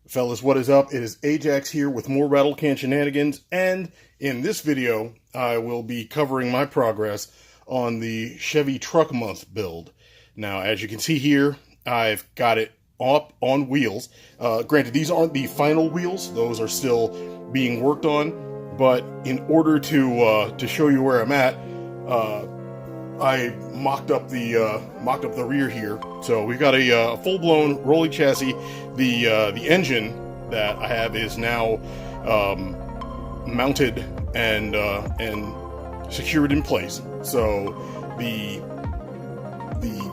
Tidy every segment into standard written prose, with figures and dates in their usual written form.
Fellas, what is up? It is Ajax here with more Rattle Can Shenanigans, and in this video, I will be covering my progress on the Chevy Truck Month build. Now, as you can see here, I've got it up on wheels. Granted, these aren't the final wheels; those are still being worked on. But in order to show you where I'm at, I mocked up the rear here. So we've got a full-blown rolling chassis. The engine that I have is now mounted and secured in place. So the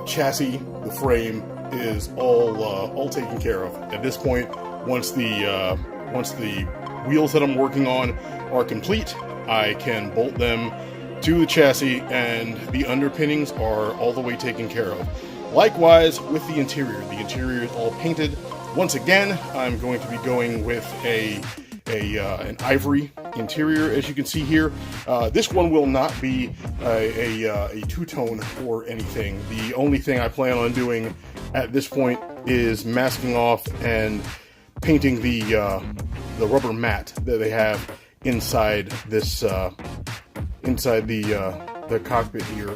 chassis, the frame is all taken care of at this point. Once the wheels that I'm working on are complete, I can bolt them to the chassis, and the underpinnings are all the way taken care of. Likewise with the interior. The interior is all painted. Once again, I'm going to be going with an ivory interior, as you can see here. This one will not be a two-tone or anything. The only thing I plan on doing at this point is masking off and painting the rubber mat that they have inside this inside the cockpit here.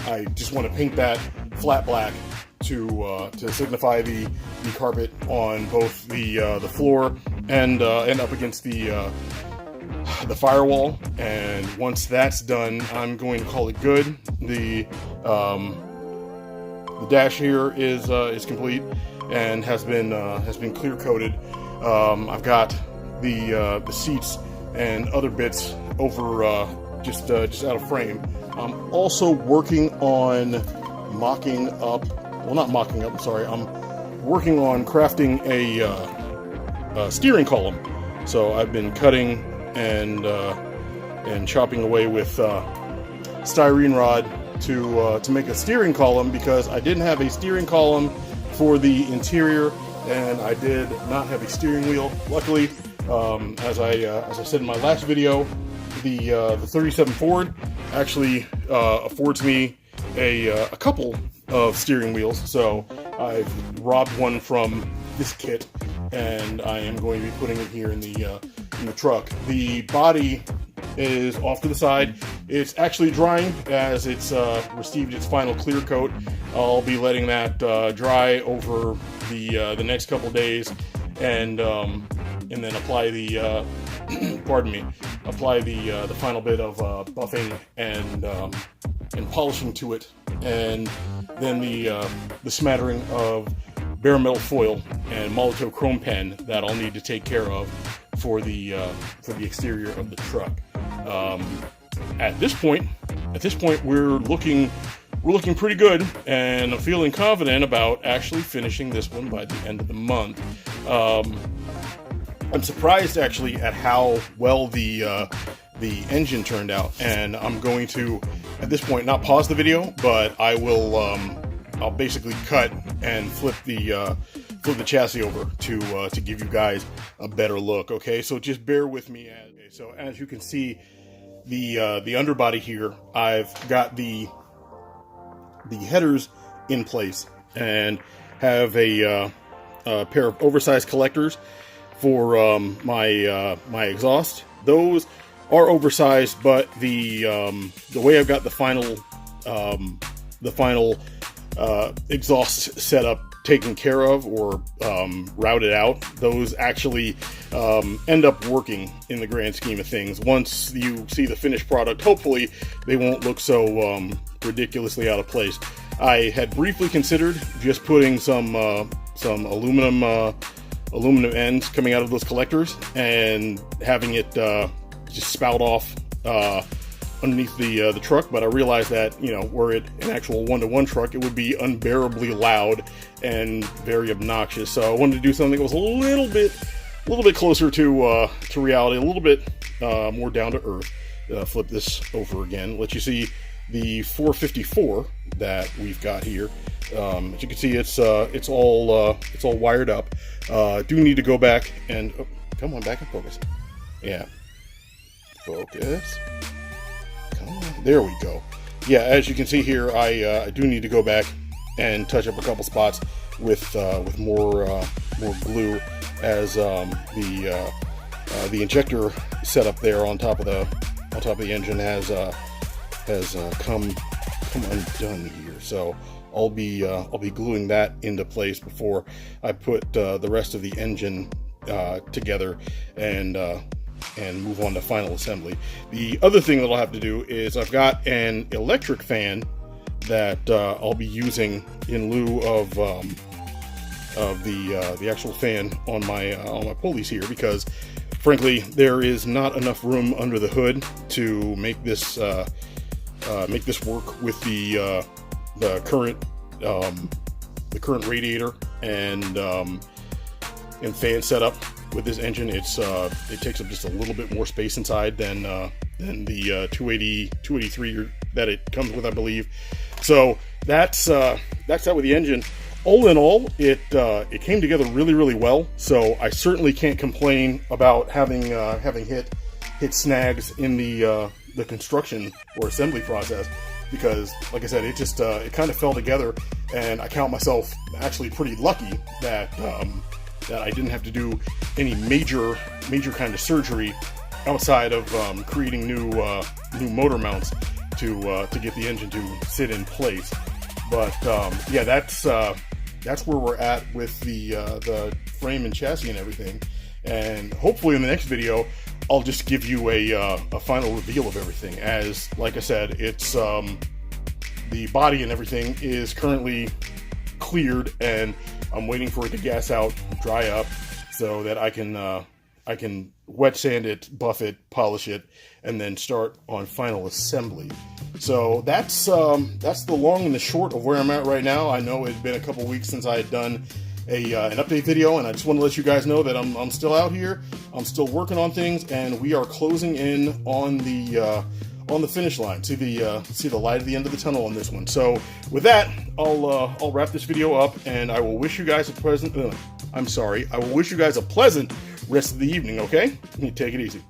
I just want to paint that flat black to signify the carpet on both the floor and up against the firewall. And once that's done, I'm going to call it good. The dash here is complete and has been clear coated. I've got the seats and other bits over just out of frame. I'm also working on mocking up. Well, not mocking up. I'm sorry. I'm working on crafting a steering column. So I've been cutting and chopping away with styrene rod to make a steering column, because I didn't have a steering column for the interior, and I did not have a steering wheel. Luckily, as I said in my last video, the 37 Ford actually affords me a couple of steering wheels. So I've robbed one from this kit, and I am going to be putting it here in the truck. The body is off to the side. It's actually drying as it's received its final clear coat. I'll be letting that dry over the next couple days, and then apply the pardon me, apply the final bit of buffing and polishing to it, and then the smattering of bare metal foil and Molotow chrome pen that I'll need to take care of for the exterior of the truck. At this point, we're looking pretty good, and I'm feeling confident about actually finishing this one by the end of the month. I'm surprised actually at how well the engine turned out, and I'm going to, at this point, not pause the video, but I will I'll basically cut and flip the chassis over to give you guys a better look. Okay, so just bear with me. So as you can see, the underbody here, I've got the headers in place and have a pair of oversized collectors for my exhaust. Those are oversized, but the way I've got the final exhaust setup taken care of, or routed out, those actually end up working in the grand scheme of things. Once you see the finished product, hopefully they won't look so ridiculously out of place. I had briefly considered just putting some aluminum ends coming out of those collectors and having it just spout off underneath the truck, but I realized that, were it an actual one-to-one truck, it would be unbearably loud and very obnoxious. So I wanted to do something that was a little bit closer to reality, a little bit more down to earth. Flip this over again, let you see the 454 that we've got here. As you can see, it's all wired up. Do need to go back and come on, back and focus. Yeah, focus. Come on, there we go. Yeah, as you can see here, I do need to go back and touch up a couple spots with more glue, as the injector setup there on top of the engine has come undone here. So I'll be gluing that into place before I put the rest of the engine together and move on to final assembly. The other thing that I'll have to do is I've got an electric fan that I'll be using in lieu of the actual fan on my pulleys here, because frankly there is not enough room under the hood to make this work with the current radiator and fan setup. With this engine, it takes up just a little bit more space inside than the 283 that it comes with, I believe. So that's that with the engine. All in all, it came together really, really well. So I certainly can't complain about having hit snags in the construction or assembly process, because, like I said, it kind of fell together, and I count myself actually pretty lucky that I didn't have to do any major kind of surgery outside of creating new motor mounts to get the engine to sit in place. But yeah, that's where we're at with the frame and chassis and everything. And hopefully in the next video, I'll just give you a final reveal of everything. As, like I said, it's the body and everything is currently cleared, and I'm waiting for it to gas out, dry up, so that I can wet sand it, buff it, polish it, and then start on final assembly. So that's the long and the short of where I'm at right now. I know it's been a couple weeks since I had done an update video, and I just want to let you guys know that I'm still out here. I'm still working on things, and we are closing in on the finish line. See the light at the end of the tunnel on this one. So with that, I'll wrap this video up, and I will wish you guys a pleasant. I will wish you guys a pleasant rest of the evening. Okay, take it easy.